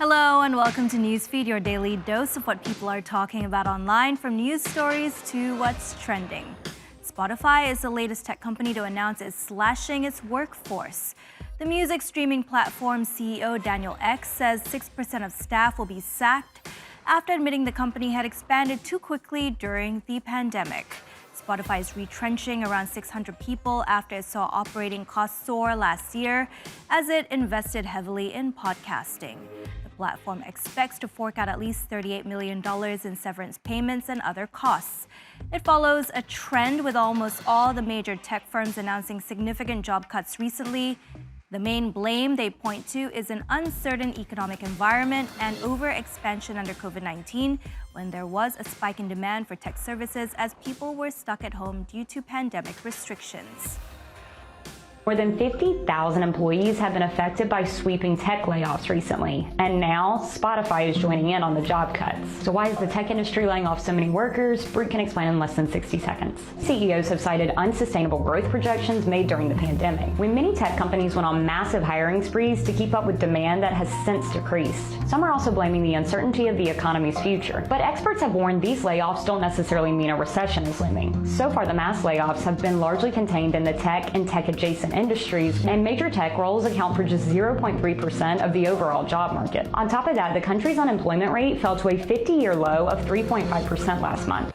Hello and welcome to Newsfeed, your daily dose of what people are talking about online, from news stories to what's trending. Spotify is the latest tech company to announce it's slashing its workforce. The music streaming platform CEO Daniel Ek says 6% of staff will be sacked after admitting the company had expanded too quickly during the pandemic. Spotify is retrenching around 600 people after it saw operating costs soar last year as it invested heavily in podcasting. The platform expects to fork out at least $38 million in severance payments and other costs. It follows a trend with almost all the major tech firms announcing significant job cuts recently. The main blame they point to is an uncertain economic environment and overexpansion under COVID-19, when there was a spike in demand for tech services as people were stuck at home due to pandemic restrictions. More than 50,000 employees have been affected by sweeping tech layoffs recently, and now Spotify is joining in on the job cuts. So why is the tech industry laying off so many workers? Brute can explain in less than 60 seconds. CEOs have cited unsustainable growth projections made during the pandemic, when many tech companies went on massive hiring sprees to keep up with demand that has since decreased. Some are also blaming the uncertainty of the economy's future, but experts have warned these layoffs don't necessarily mean a recession is looming. So far, the mass layoffs have been largely contained in the tech and tech-adjacent industries, and major tech roles account for just 0.3% of the overall job market. On top of that, the country's unemployment rate fell to a 50-year low of 3.5% last month.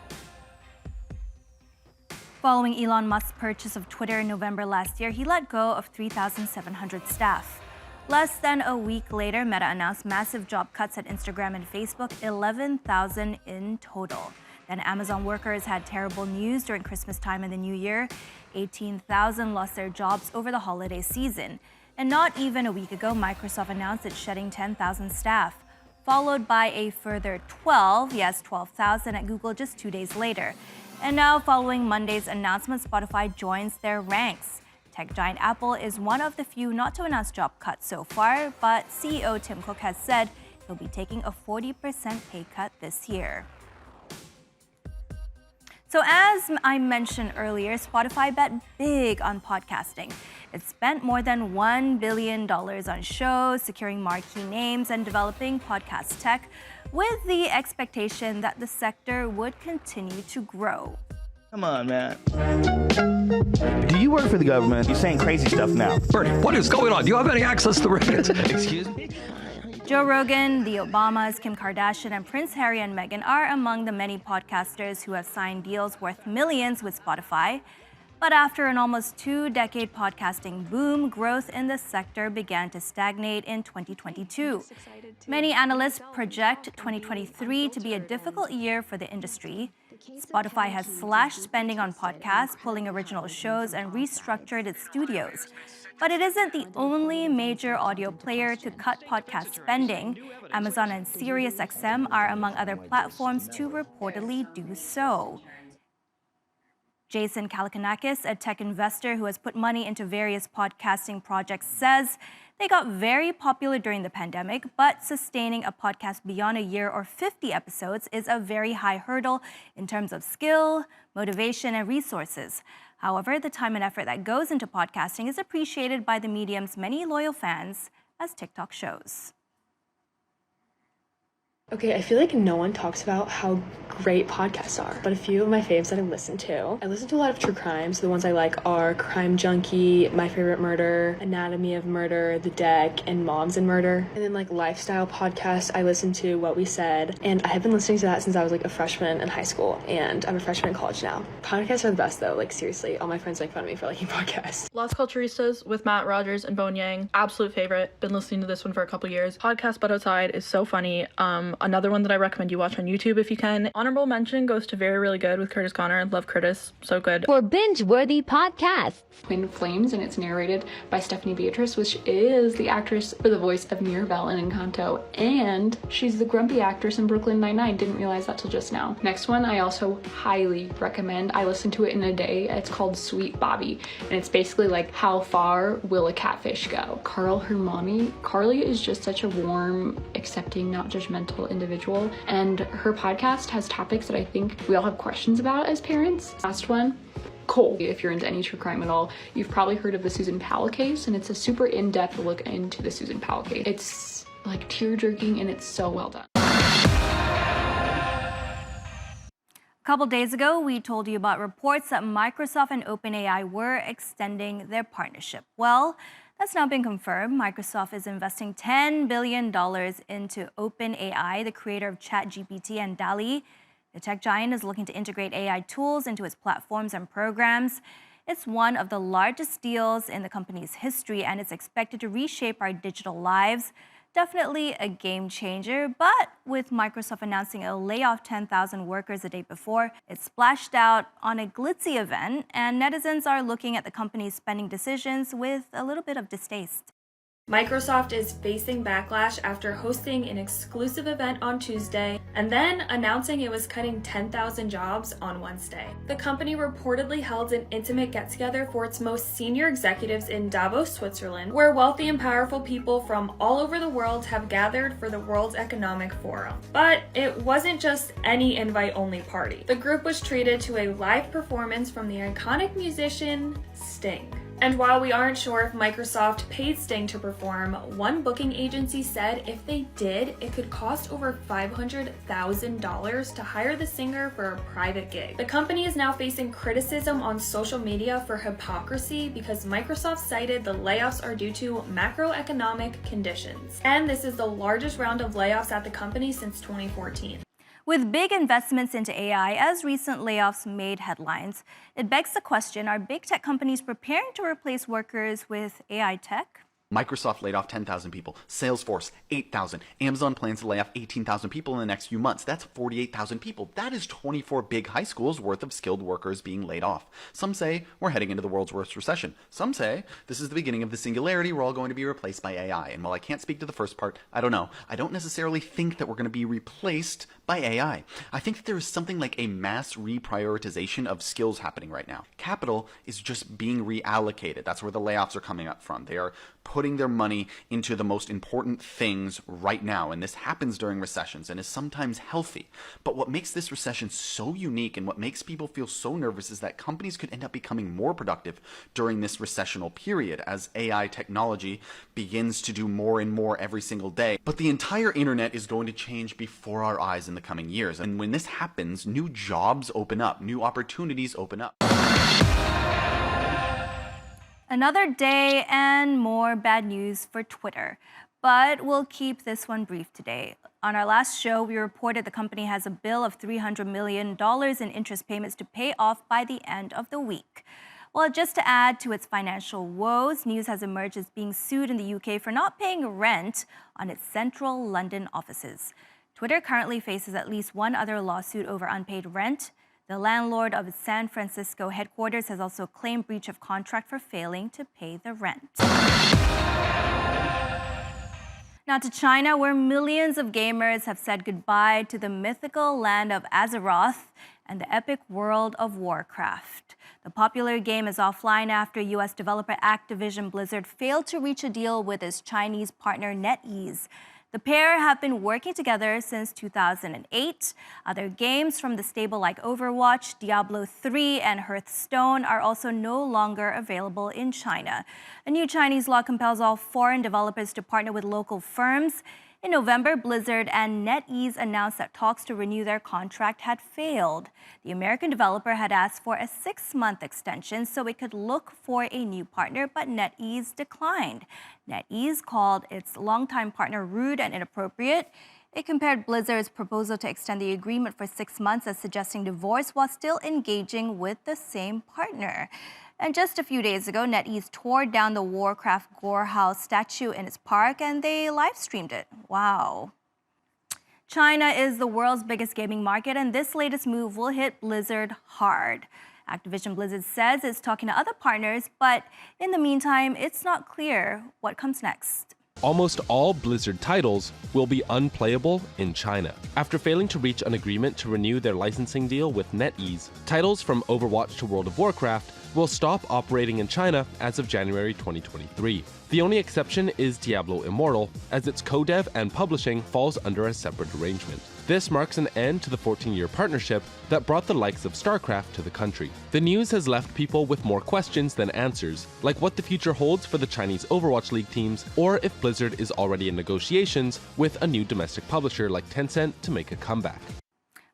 Following Elon Musk's purchase of Twitter in November last year, he let go of 3,700 staff. Less than a week later, Meta announced massive job cuts at Instagram and Facebook, 11,000 in total. Then Amazon workers had terrible news during Christmas time and the New Year. 18,000 lost their jobs over the holiday season. And not even a week ago, Microsoft announced it's shedding 10,000 staff, followed by a further 12,000 at Google just 2 days later. And now, following Monday's announcement, Spotify joins their ranks. Tech giant Apple is one of the few not to announce job cuts so far, but CEO Tim Cook has said he'll be taking a 40% pay cut this year. So as I mentioned earlier, Spotify bet big on podcasting. It spent more than $1 billion on shows, securing marquee names, and developing podcast tech, with the expectation that the sector would continue to grow. Come on, man. Do you work for the government? You're saying crazy stuff now. Bernie, what is going on? Do you have any access to Reddit? Excuse me? Joe Rogan, the Obamas, Kim Kardashian, and Prince Harry and Meghan are among the many podcasters who have signed deals worth millions with Spotify. But after an almost two-decade podcasting boom, growth in the sector began to stagnate in 2022. Many analysts project 2023 to be a difficult year for the industry. Spotify has slashed spending on podcasts, pulling original shows, and restructured its studios. But it isn't the only major audio player to cut podcast spending. Amazon and SiriusXM are among other platforms to reportedly do so. Jason Kalakanakis, a tech investor who has put money into various podcasting projects, says they got very popular during the pandemic, but sustaining a podcast beyond a year or 50 episodes is a very high hurdle in terms of skill, motivation, and resources. However, the time and effort that goes into podcasting is appreciated by the medium's many loyal fans, as TikTok shows. Okay, I feel like no one talks about how great podcasts are, but a few of my faves that I listen to a lot of true crime. So the ones I like are Crime Junkie, My Favorite Murder, Anatomy of Murder, The Deck, and Moms and Murder. And then like lifestyle podcasts, I listen to What We Said, and I have been listening to that since I was like a freshman in high school, and I'm a freshman in college now. Podcasts are the best though, like seriously, all my friends make fun of me for liking podcasts. Las Culturistas with Matt Rogers and Bone Yang, absolute favorite. Been listening to this one for a couple years. Podcast But Outside is so funny. Another one that I recommend you watch on YouTube if you can. Honorable mention goes to Very Really Good with Curtis Connor. Love Curtis, so good. For binge-worthy podcasts. Twin Flames, and it's narrated by Stephanie Beatrice, which is the actress for the voice of Mirabelle in Encanto, and she's the grumpy actress in Brooklyn Nine-Nine. Didn't realize that till just now. Next one I also highly recommend. I listened to it in a day. It's called Sweet Bobby, and it's basically like how far will a catfish go? Carl, her mommy. Carly is just such a warm, accepting, not judgmental individual, and her podcast has topics that I think we all have questions about as parents. Last one, Cole. If you're into any true crime at all, you've probably heard of the Susan Powell case, and it's a super in-depth look into the Susan Powell case. It's like tear-jerking, and it's so well done. A couple days ago, we told you about reports that Microsoft and OpenAI were extending their partnership. Well, that's now been confirmed. Microsoft is investing $10 billion into OpenAI, the creator of ChatGPT and DALL-E. The tech giant is looking to integrate AI tools into its platforms and programs. It's one of the largest deals in the company's history, and it's expected to reshape our digital lives. Definitely a game changer, but with Microsoft announcing a layoff 10,000 workers the day before, it splashed out on a glitzy event, and netizens are looking at the company's spending decisions with a little bit of distaste. Microsoft is facing backlash after hosting an exclusive event on Tuesday and then announcing it was cutting 10,000 jobs on Wednesday. The company reportedly held an intimate get-together for its most senior executives in Davos, Switzerland, where wealthy and powerful people from all over the world have gathered for the World Economic Forum. But it wasn't just any invite-only party. The group was treated to a live performance from the iconic musician Sting. And while we aren't sure if Microsoft paid Sting to perform, one booking agency said if they did, it could cost over $500,000 to hire the singer for a private gig. The company is now facing criticism on social media for hypocrisy because Microsoft cited the layoffs are due to macroeconomic conditions. And this is the largest round of layoffs at the company since 2014. With big investments into AI as recent layoffs made headlines, it begs the question, are big tech companies preparing to replace workers with AI tech? Microsoft laid off 10,000 people, Salesforce 8,000, Amazon plans to lay off 18,000 people in the next few months. That's 48,000 people. That is 24 big high schools worth of skilled workers being laid off. Some say we're heading into the world's worst recession. Some say this is the beginning of the singularity, we're all going to be replaced by AI. And while I can't speak to the first part, I don't know. I don't necessarily think that we're going to be replaced by AI. I think that there is something like a mass reprioritization of skills happening right now. Capital is just being reallocated. That's where the layoffs are coming up from. They are putting their money into the most important things right now. And this happens during recessions and is sometimes healthy. But what makes this recession so unique and what makes people feel so nervous is that companies could end up becoming more productive during this recessional period as AI technology begins to do more and more every single day. But the entire internet is going to change before our eyes in the coming years. And when this happens, new jobs open up, new opportunities open up. Another day and more bad news for Twitter, but we'll keep this one brief today. On our last show, we reported the company has a bill of $300 million in interest payments to pay off by the end of the week. Well, just to add to its financial woes, news has emerged as being sued in the UK for not paying rent on its central London offices. Twitter currently faces at least one other lawsuit over unpaid rent. The landlord of its San Francisco headquarters has also claimed breach of contract for failing to pay the rent. Now to China, where millions of gamers have said goodbye to the mythical land of Azeroth and the epic world of Warcraft. The popular game is offline after U.S. developer Activision Blizzard failed to reach a deal with its Chinese partner NetEase. The pair have been working together since 2008. Other games from the stable like Overwatch, Diablo 3, and Hearthstone are also no longer available in China. A new Chinese law compels all foreign developers to partner with local firms. In November, Blizzard and NetEase announced that talks to renew their contract had failed. The American developer had asked for a 6-month extension so it could look for a new partner, but NetEase declined. NetEase called its longtime partner rude and inappropriate. It compared Blizzard's proposal to extend the agreement for 6 months as suggesting divorce while still engaging with the same partner. And just a few days ago, NetEase tore down the Warcraft Gorehouse statue in its park and they live-streamed it. Wow. China is the world's biggest gaming market, and this latest move will hit Blizzard hard. Activision Blizzard says it's talking to other partners, but in the meantime, it's not clear what comes next. Almost all Blizzard titles will be unplayable in China. After failing to reach an agreement to renew their licensing deal with NetEase, titles from Overwatch to World of Warcraft will stop operating in China as of January 2023. The only exception is Diablo Immortal, as its co-dev and publishing falls under a separate arrangement. This marks an end to the 14-year partnership that brought the likes of StarCraft to the country. The news has left people with more questions than answers, like what the future holds for the Chinese Overwatch League teams, or if Blizzard is already in negotiations with a new domestic publisher like Tencent to make a comeback.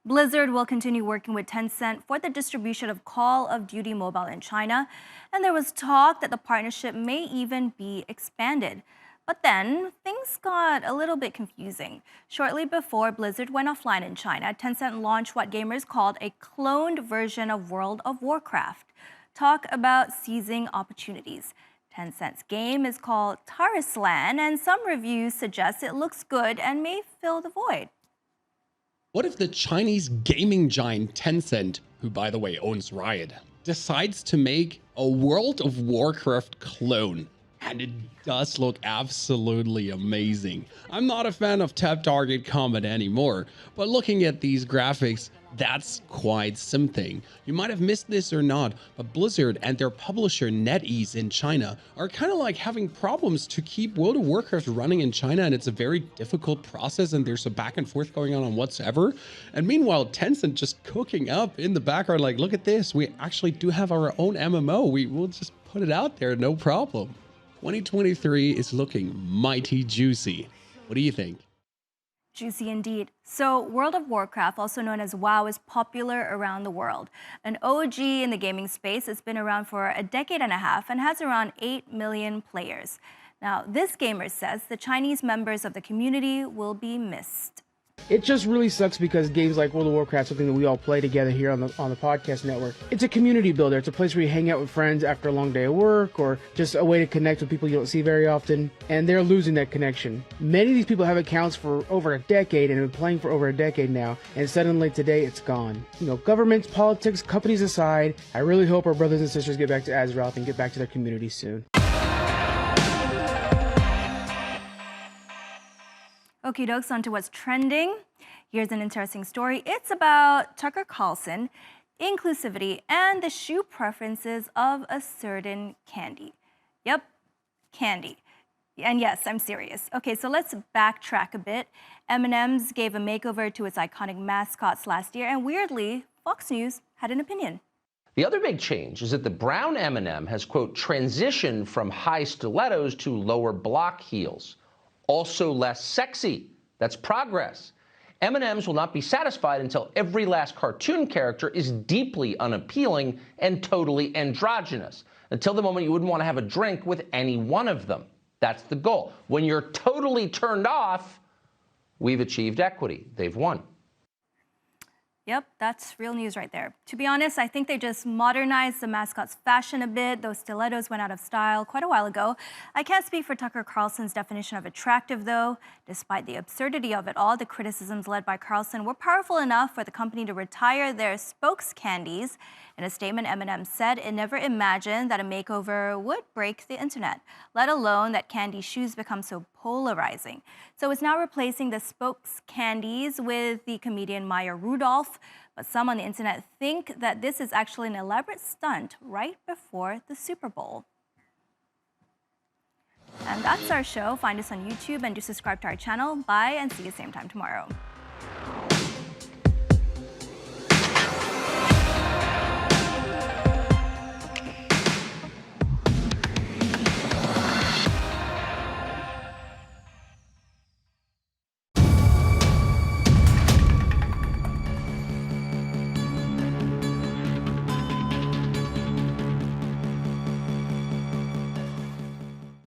Blizzard will continue working with Tencent for the distribution of Call of Duty Mobile in China, and there was talk that the partnership may even be expanded. But then, things got a little bit confusing. Shortly before Blizzard went offline in China, Tencent launched what gamers called a cloned version of World of Warcraft. Talk about seizing opportunities. Tencent's game is called Tarislan, and some reviews suggest it looks good and may fill the void. What if the Chinese gaming giant Tencent, who by the way owns Riot, decides to make a World of Warcraft clone? And it does look absolutely amazing. I'm not a fan of tap target combat anymore, but looking at these graphics, that's quite something. You might have missed this or not, but Blizzard and their publisher NetEase in China are kind of like having problems to keep World of Warcraft running in China, and it's a very difficult process, and there's a back and forth going on whatsoever. And meanwhile, Tencent just cooking up in the background like, look at this, we actually do have our own MMO. We'll just put it out there, no problem. 2023 is looking mighty juicy. What do you think? Juicy indeed. So World of Warcraft, also known as WoW, is popular around the world. An OG in the gaming space, it's been around for a decade and a half and has around 8 million players. Now, this gamer says the Chinese members of the community will be missed. It just really sucks because games like World of Warcraft, something that we all play together here on the podcast network, it's a community builder. It's a place where you hang out with friends after a long day of work, or just a way to connect with people you don't see very often, and they're losing that connection. Many of these people have accounts for over a decade and have been playing for over a decade now, and suddenly today it's gone. You know, governments, politics, companies aside, I really hope our brothers and sisters get back to Azeroth and get back to their community soon. Okie dokes, on to what's trending. Here's an interesting story. It's about Tucker Carlson, inclusivity, and the shoe preferences of a certain candy. Yep, candy. And yes, I'm serious. Okay, so let's backtrack a bit. M&M's gave a makeover to its iconic mascots last year, and weirdly, Fox News had an opinion. The other big change is that the brown M&M has, quote, transitioned from high stilettos to lower block heels. Also less sexy. That's progress. M&M's will not be satisfied until every last cartoon character is deeply unappealing and totally androgynous. Until the moment you wouldn't want to have a drink with any one of them. That's the goal. When you're totally turned off, we've achieved equity. They've won. Yep, that's real news right there. To be honest, I think they just modernized the mascot's fashion a bit. Those stilettos went out of style quite a while ago. I can't speak for Tucker Carlson's definition of attractive, though. Despite the absurdity of it all, the criticisms led by Carlson were powerful enough for the company to retire their spokes candies. In a statement, M&M said it never imagined that a makeover would break the internet, let alone that candy shoes become so polarizing. So it's now replacing the spokes candies with the comedian Maya Rudolph. But some on the internet think that this is actually an elaborate stunt right before the Super Bowl. And that's our show. Find us on YouTube and do subscribe to our channel. Bye, and see you same time tomorrow.